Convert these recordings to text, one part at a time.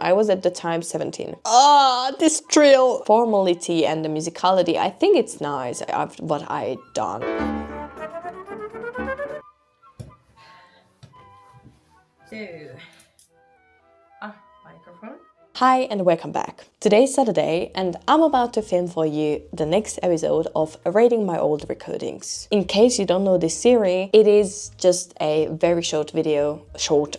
I was at the time 17. This drill! Formality and the musicality, I think it's nice what I done. So, microphone. Hi and welcome back. Today's Saturday and I'm about to film for you the next episode of Rating My Old Recordings. In case you don't know this series, it is just a very short video,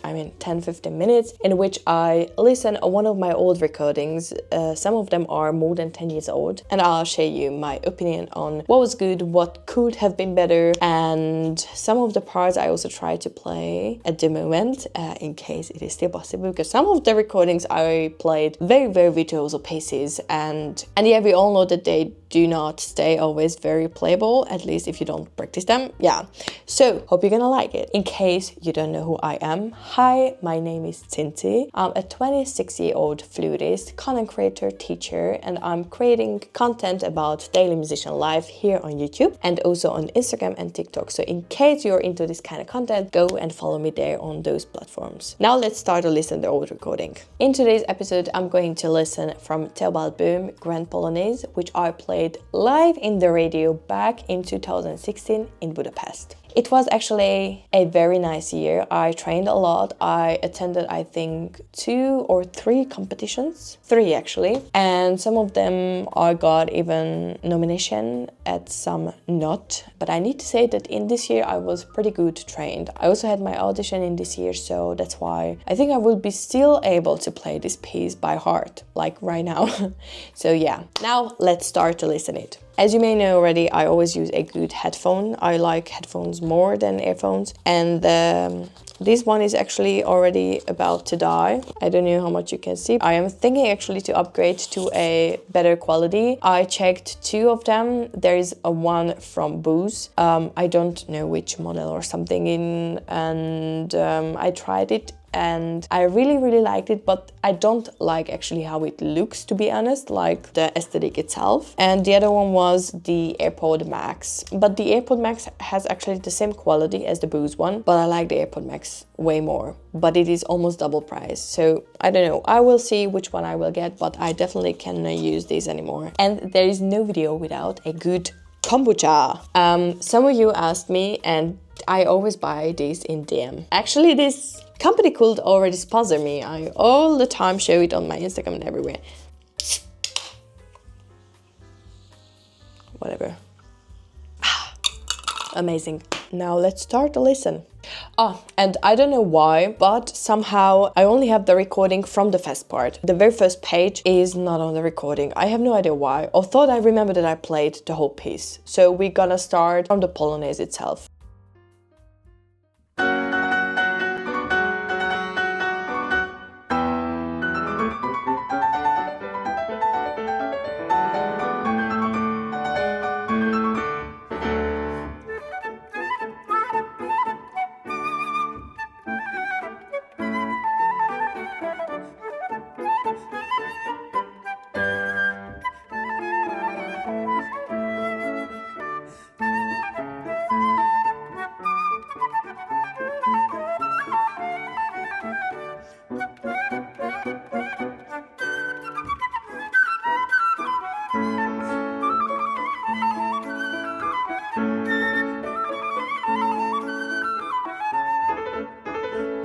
I mean 10-15 minutes, in which I listen to one of my old recordings. Some of them are more than 10 years old, and I'll share you my opinion on what was good, what could have been better, and some of the parts I also try to play at the moment, in case it is still possible, because some of the recordings I played very virtuoso pieces, and yeah, we all know that they do not stay always very playable, at least if you don't practice them. Yeah, so hope you're gonna like it. In case you don't know who I am, hi, my name is Cinci. I'm a 26-year-old flutist, content creator, teacher, and I'm creating content about daily musician life here on YouTube and also on Instagram and TikTok. So in case you're into this kind of content, go and follow me there on those platforms. Now let's start to listen to the old recording. In today's episode, I'm going to listen from Theobald Böhm Grande Polonaise, which I played live in the radio back in 2016 in Budapest. It was actually a very nice year. I trained a lot. I attended, I think, 2 or 3 competitions. 3 actually. And some of them I got even nomination, at some not. But I need to say that in this year I was pretty good trained. I also had my audition in this year, so that's why I think I will be still able to play this piece by heart, like right now. So yeah, now let's start to listen it. As you may know already, I always use a good headphone. I like headphones more than earphones, and this one is actually already about to die. I don't know how much you can see. I am thinking actually to upgrade to a better quality. I checked 2 of them. There is a one from Böhm. I don't know which model or something and I tried it. And I really liked it, but I don't like actually how it looks, to be honest, like the aesthetic itself. And the other one was the AirPod Max, but the AirPod Max has actually the same quality as the Böhm one, but I like the AirPod Max way more, but it is almost double price. So I don't know, I will see which one I will get, but I definitely cannot use these anymore. And there is no video without a good kombucha. Some of you asked me, and I always buy these in DM. Actually, this company could already sponsor me. I all the time show it on my Instagram and everywhere. Whatever. Amazing. Now let's start to listen. And I don't know why, but somehow I only have the recording from the first part. The very first page is not on the recording. I have no idea why. Although I remember that I played the whole piece. So we're gonna start from the Polonaise itself.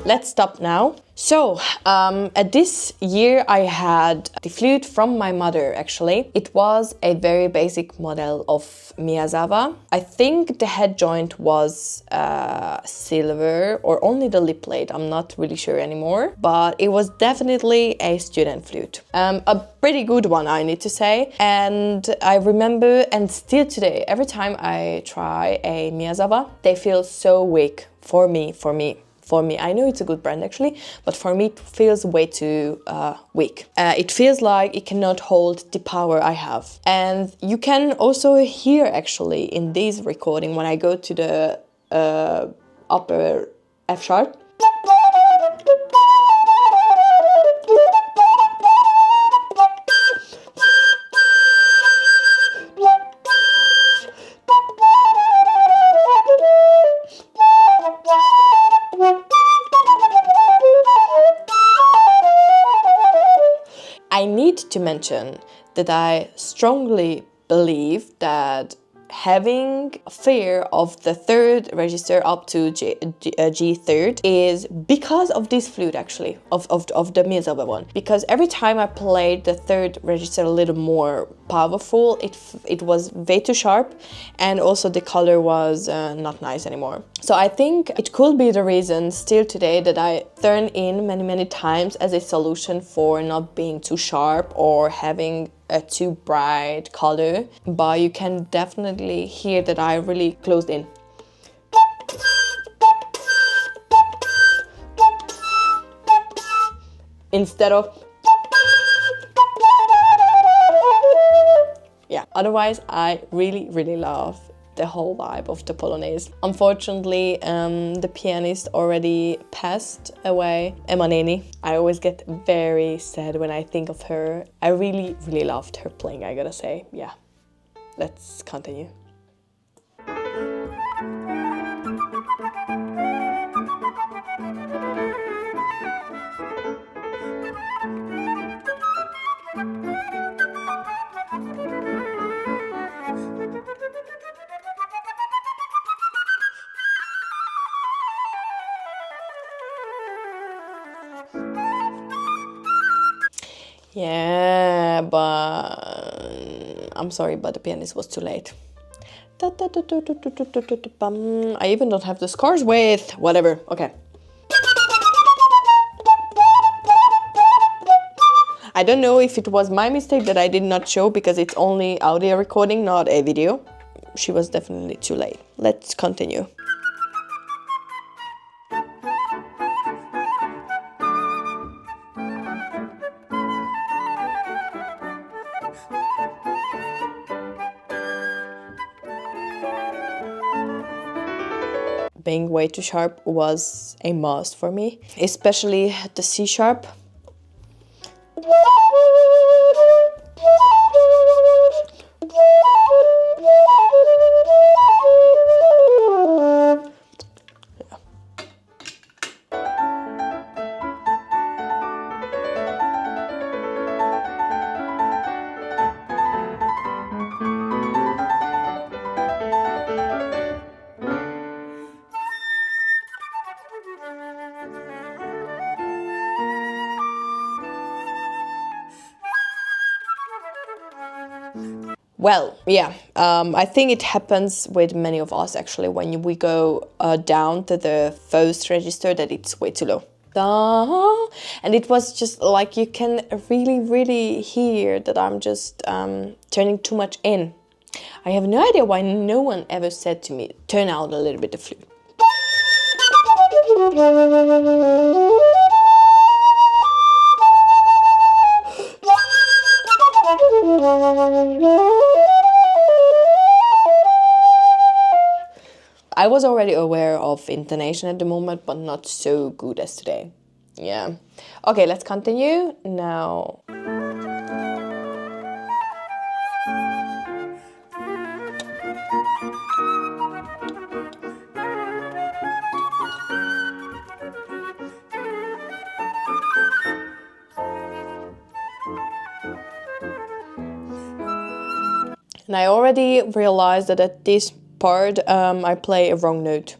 Let's stop now. So, at this year I had the flute from my mother, actually. It was a very basic model of Miyazawa. I think the head joint was silver or only the lip plate, I'm not really sure anymore. But it was definitely a student flute. A pretty good one, I need to say. And I remember, and still today, every time I try a Miyazawa, they feel so weak for me. I know it's a good brand actually, but for me it feels way too weak. It feels like it cannot hold the power I have. And you can also hear actually in this recording when I go to the upper F sharp. I need to mention that I strongly believe that having fear of the third register up to G third is because of this flute, actually, of the Mirzaber one. Because every time I played the third register a little more powerful, it was way too sharp, and also the color was not nice anymore. So I think it could be the reason still today that I turn in many times as a solution for not being too sharp or having a too bright color, but you can definitely hear that I really closed in. Instead of, yeah, otherwise I really love the whole vibe of the Polonaise. Unfortunately, the pianist already passed away, Emma Neni. I always get very sad when I think of her. I really loved her playing, I gotta say. Yeah, let's continue. Yeah, but I'm sorry, but the pianist was too late. I even don't have the scores with whatever. Okay. I don't know if it was my mistake that I did not show because it's only audio recording, not a video. She was definitely too late. Let's continue. Being way too sharp was a must for me, especially the C sharp. Well, yeah, I think it happens with many of us actually when we go down to the first register that it's way too low. And it was just like you can really hear that I'm just turning too much in. I have no idea why no one ever said to me, turn out a little bit the flute. I was already aware of intonation at the moment, but not so good as today. Yeah. Okay, let's continue now. And I already realized that at this part I play a wrong note.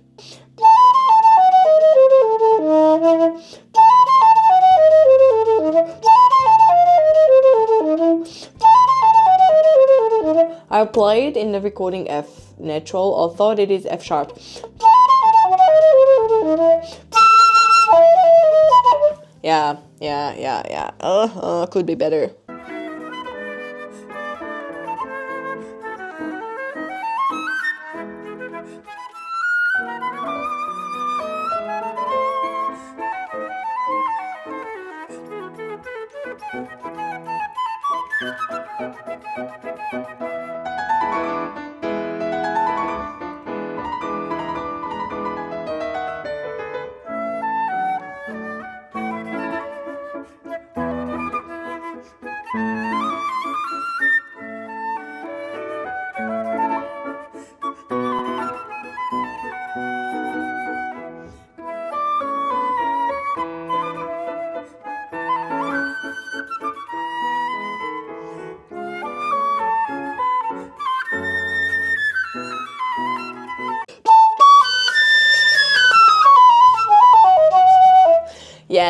I played in the recording F natural, although it is F sharp. Yeah. Could be better.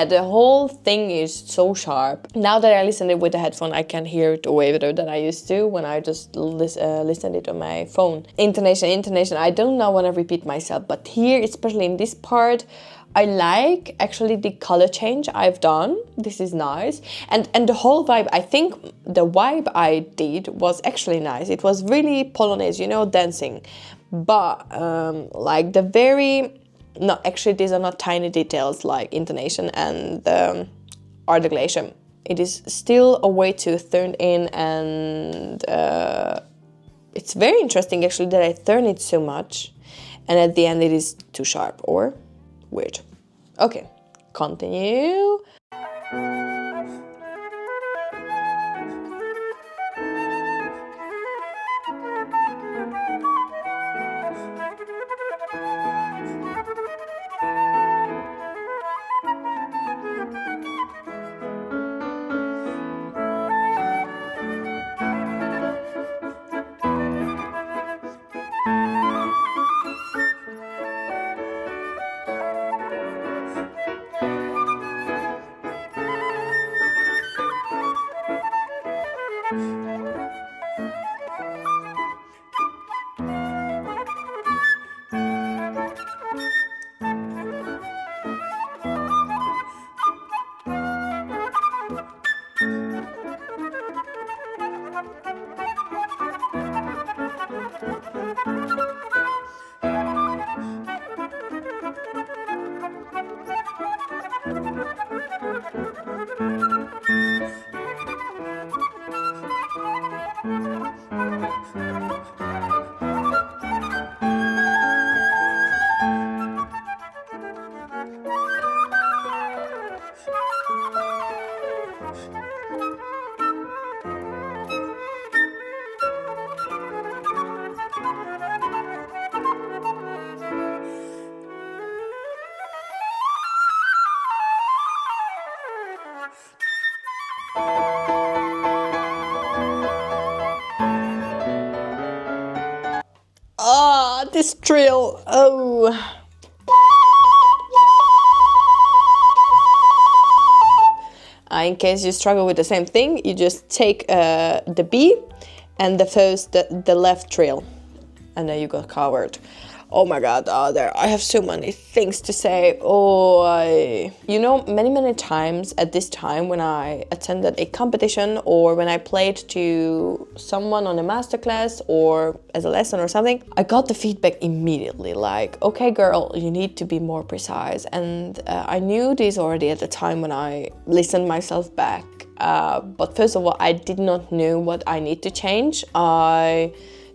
the whole thing is so sharp. Now that I listen it with the headphone, I can hear it way better than I used to when I just listened it on my phone. Intonation, I don't know, want to repeat myself, but here, especially in this part, I like actually the color change I've done. This is nice. And the whole vibe, I think the vibe I did was actually nice. It was really Polonaise, you know, dancing. But like the very, no, actually these are not tiny details like intonation and articulation. It is still a way to turn in, and it's very interesting actually that I turn it so much and at the end it is too sharp or weird. Okay, continue. Ah, this trill. Oh. In case you struggle with the same thing, you just take the B and the left trill, and then you got covered. Oh my god, I have so many things to say. You know, many times at this time when I attended a competition or when I played to someone on a masterclass or as a lesson or something, I got the feedback immediately like, okay girl, you need to be more precise. And I knew this already at the time when I listened myself back. But first of all, I did not know what I need to change. I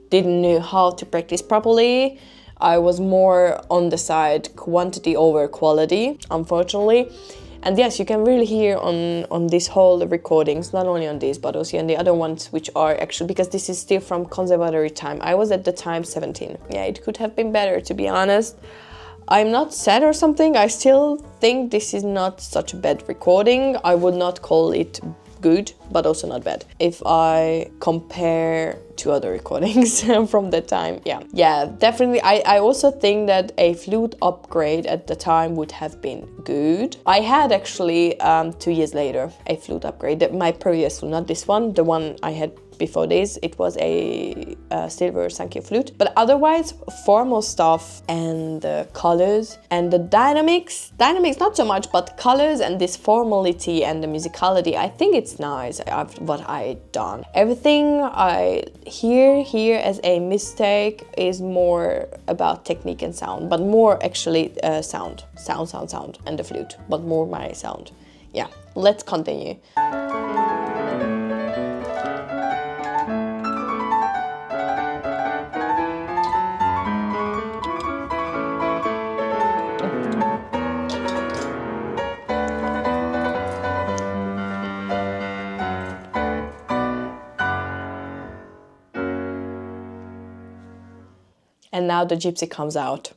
didn't know how to practice properly. I was more on the side quantity over quality, unfortunately. And yes, you can really hear on this whole recordings, not only on this, but also on the other ones, which are actually, because this is still from conservatory time. I was at the time 17. Yeah, it could have been better, to be honest. I'm not sad or something. I still think this is not such a bad recording. I would not call it good, but also not bad if I compare to other recordings from that time. Yeah, definitely. I also think that a flute upgrade at the time would have been good. I had actually 2 years later a flute upgrade, my previous flute, not this one, the one I had before this. It was a silver Sankyo flute, but otherwise formal stuff and the colors and the dynamics not so much, but colors and this formality and the musicality, I think it's nice what I done. Everything I hear here as a mistake is more about technique and sound, but more actually sound and the flute, but more my sound. Yeah, let's continue. And now the gypsy comes out.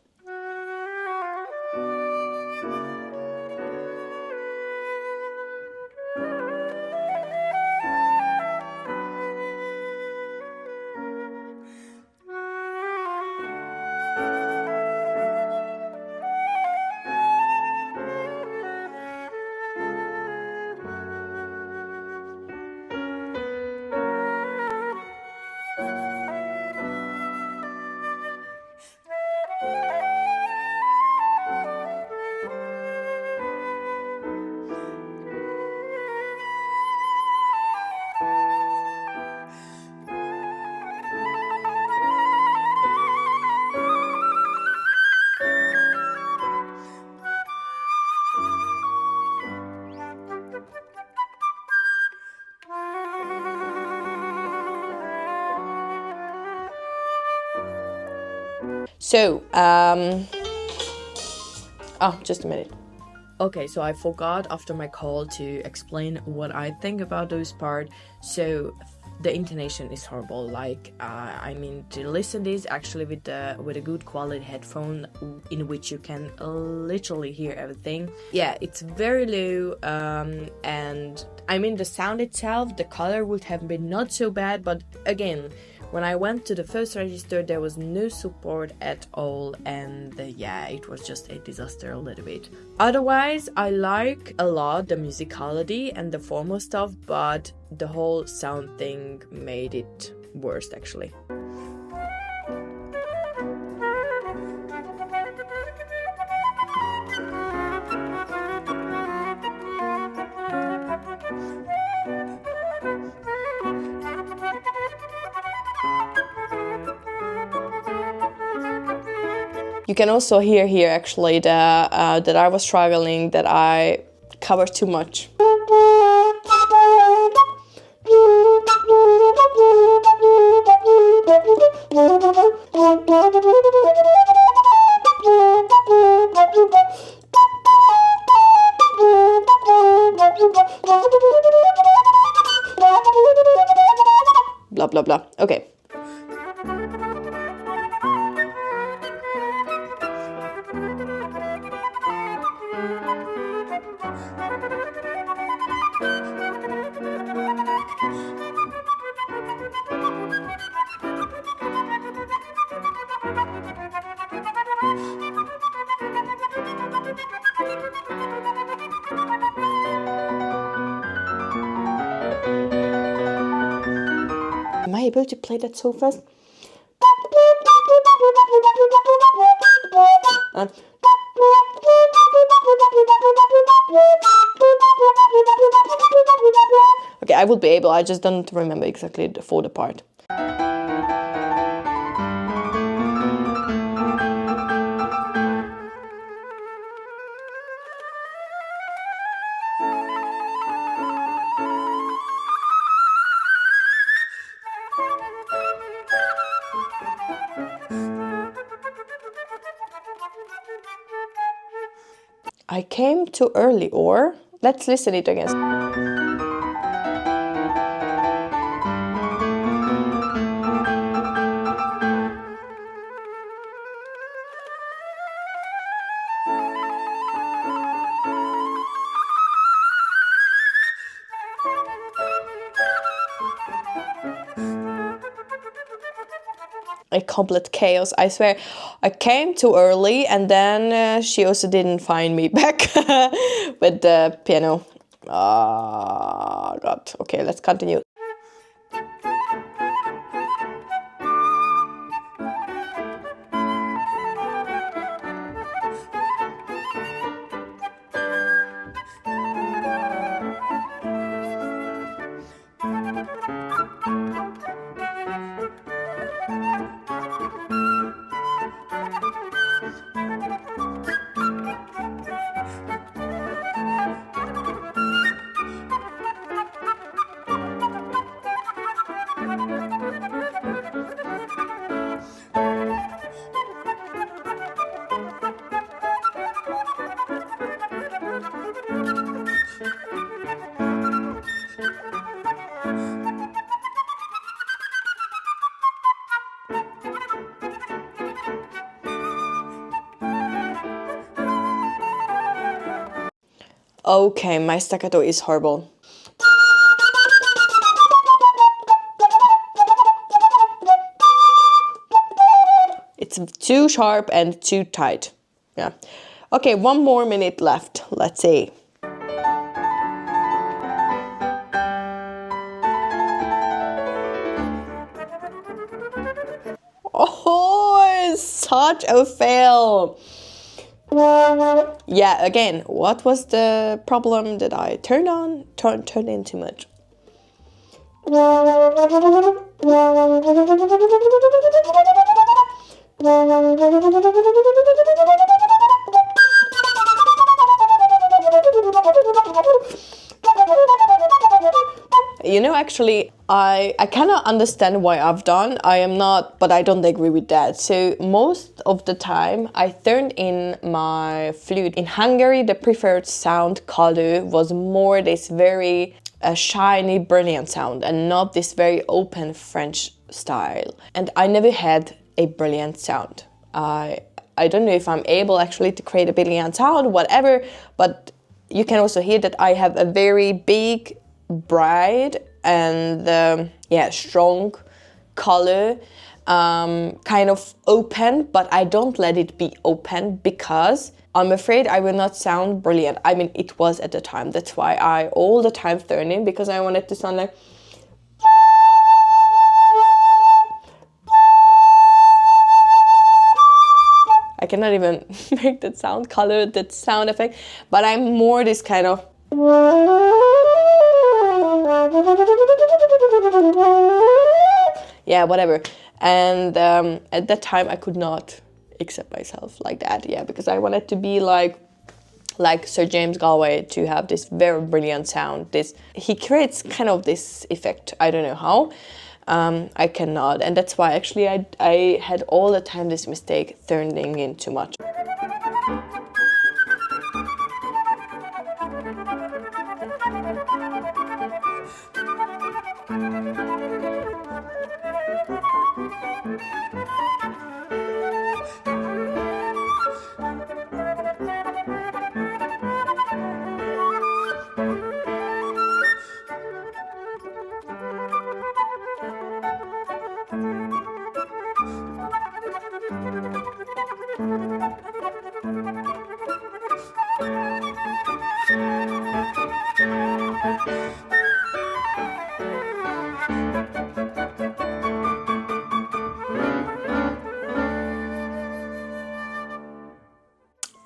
So, just a minute. Okay, so I forgot after my call to explain what I think about those parts. So the intonation is horrible. Like, I mean, to listen this actually with a good quality headphone in which you can literally hear everything. Yeah, it's very low, and I mean the sound itself, the color would have been not so bad, but again, when I went to the first register, there was no support at all, and yeah, it was just a disaster a little bit. Otherwise, I like a lot the musicality and the formal stuff, but the whole sound thing made it worse actually. You can also hear here actually that I was struggling, that I covered too much. Blah blah blah. Okay. Am I able to play that so fast? Okay, I would be able, I just don't remember exactly for the part. I came too early, or let's listen it again. A complete chaos, I swear. I came too early, and then she also didn't find me back with the piano. Oh god. Okay, let's continue. Okay, my staccato is horrible. It's too sharp and too tight. Yeah. Okay, 1 more minute left. Let's see. Oh, it's such a fail. Yeah, again, what was the problem? Did I turn in too much? You know, actually, I cannot understand why I've done. I am not, but I don't agree with that. So most of the time I turned in my flute. In Hungary, the preferred sound color was more this very shiny, brilliant sound and not this very open French style. And I never had a brilliant sound. I don't know if I'm able actually to create a brilliant sound, whatever, but you can also hear that I have a very big, bright and strong color, kind of open, but I don't let it be open because I'm afraid I will not sound brilliant. I mean, it was at the time. That's why I all the time turn in, because I wanted to sound like... I cannot even make that sound color, that sound effect, but I'm more this kind of... yeah, whatever. And at that time I could not accept myself like that, yeah, because I wanted to be like Sir James Galway, to have this very brilliant sound. He creates kind of this effect, I don't know how. I cannot, and that's why actually I had all the time this mistake, turning in too much.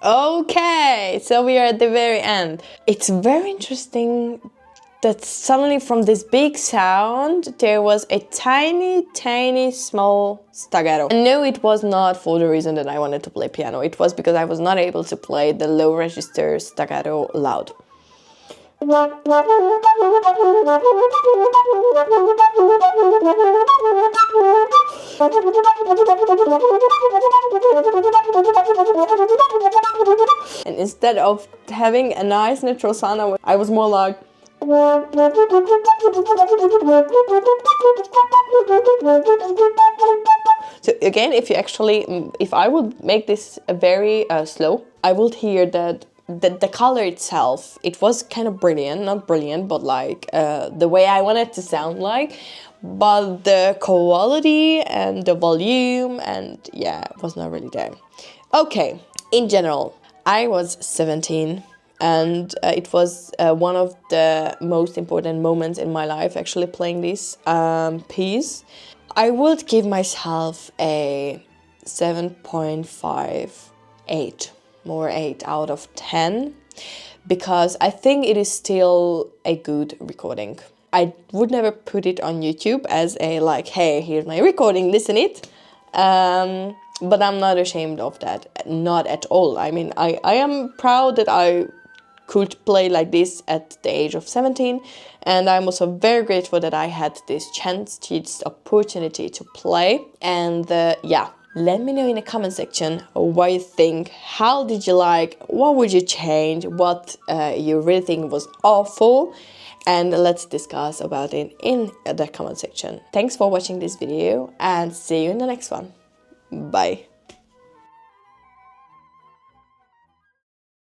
Okay, so we are at the very end. It's very interesting that suddenly from this big sound there was a tiny small staccato. And no, it was not for the reason that I wanted to play piano. It was because I was not able to play the low register staccato loud. And instead of having a nice natural sound, I was more like... So again, if I would make this very slow, I would hear that the color itself, it was kind of brilliant, not brilliant, but like the way I wanted to sound like, but the quality and the volume and yeah, it was not really there. Okay, in general, I was 17 and it was one of the most important moments in my life, actually playing this piece. I would give myself a 7.58. More 8 out of 10, because I think it is still a good recording. I would never put it on YouTube as a like, hey, here's my recording, listen it. But I'm not ashamed of that, not at all. I mean, I am proud that I could play like this at the age of 17, and I'm also very grateful that I had this chance, this opportunity to play. And yeah. Let me know in the comment section what you think. How did you like? What would you change? What you really think was awful? And let's discuss about it in the comment section. Thanks for watching this video and see you in the next one. Bye.